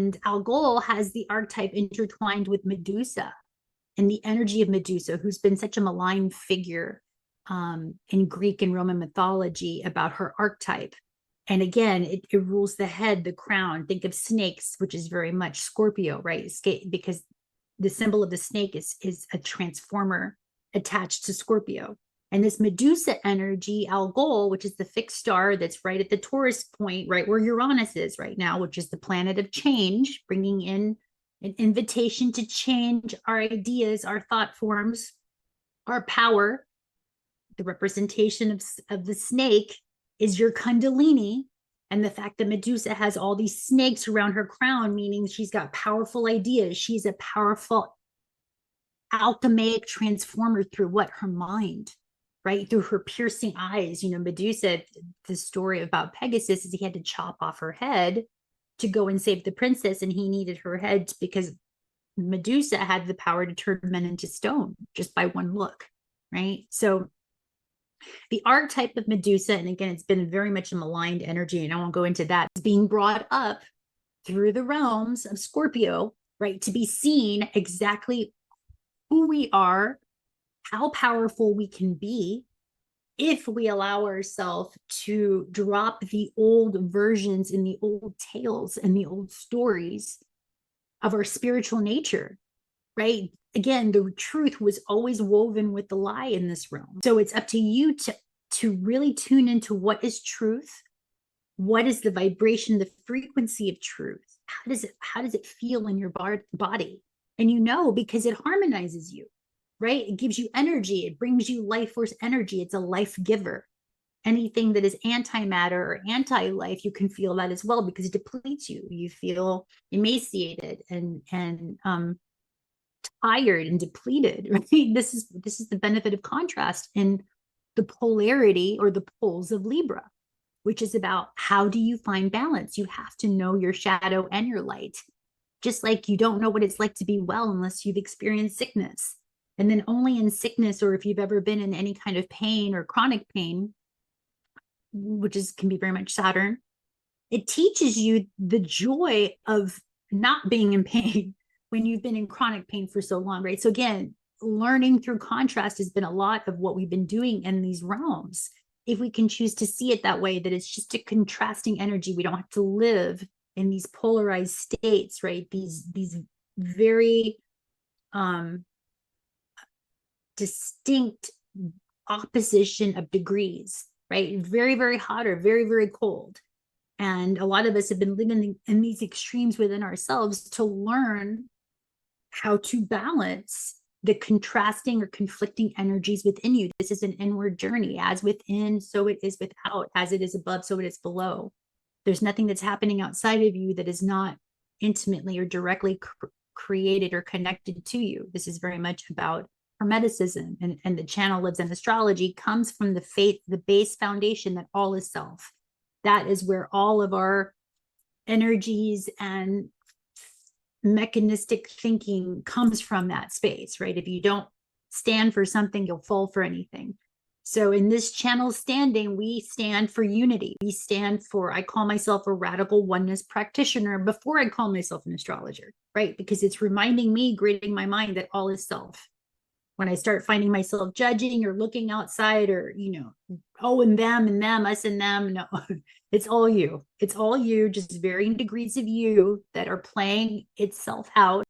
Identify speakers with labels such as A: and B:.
A: And Algol has the archetype intertwined with Medusa and the energy of Medusa, who's been such a malign figure in Greek and Roman mythology about her archetype. And again, it rules the head, the crown. Think of snakes, which is very much Scorpio, right? Because the symbol of the snake is a transformer attached to Scorpio. And this Medusa energy, Algol, which is the fixed star that's right at the Taurus point, right where Uranus is right now, which is the planet of change, bringing in an invitation to change our ideas, our thought forms, our power. The representation of the snake is your Kundalini. And the fact that Medusa has all these snakes around her crown, meaning she's got powerful ideas. She's a powerful alchemic transformer through what? Her mind, right? Through her piercing eyes. You know, Medusa, the story about Pegasus is he had to chop off her head to go and save the princess, and he needed her head because Medusa had the power to turn men into stone just by one look, right? So the archetype of Medusa, and again, it's been very much a maligned energy, and I won't go into that, is being brought up through the realms of Scorpio, right? To be seen exactly who we are, how powerful we can be if we allow ourselves to drop the old versions and the old tales and the old stories of our spiritual nature, right? Again, the truth was always woven with the lie in this realm. So it's up to you to really tune into what is truth, what is the vibration, the frequency of truth. How does it feel in your body? And you know, because it harmonizes you, right? It gives you energy. It brings you life force energy. It's a life giver. Anything that is antimatter or anti-life, you can feel that as well because it depletes you. You feel emaciated and tired and depleted, right? This is the benefit of contrast in the polarity or the poles of Libra, which is about how do you find balance? You have to know your shadow and your light. Just like you don't know what it's like to be well unless you've experienced sickness. And then only in sickness, or if you've ever been in any kind of pain or chronic pain, which can be very much Saturn, it teaches you the joy of not being in pain when you've been in chronic pain for so long, right? So again, learning through contrast has been a lot of what we've been doing in these realms. If we can choose to see it that way, that it's just a contrasting energy. We don't have to live in these polarized states, right? These very distinct opposition of degrees, right? Very, very hot or very, very cold. And a lot of us have been living in these extremes within ourselves to learn how to balance the contrasting or conflicting energies within you. This is an inward journey. As within, so it is without. As it is above, so it is below. There's nothing that's happening outside of you that is not intimately or directly created or connected to you. This is very much about Hermeticism, and the channel lives in astrology comes from the faith, the base foundation that all is self. That is where all of our energies and mechanistic thinking comes from, that space, right? If you don't stand for something, you'll fall for anything. So in this channel standing, we stand for unity. We stand for, I call myself a radical oneness practitioner before I call myself an astrologer, right? Because it's reminding me, grading my mind that all is self. When I start finding myself judging or looking outside or, oh, and them, us and them, no, it's all you. It's all you, just varying degrees of you that are playing itself out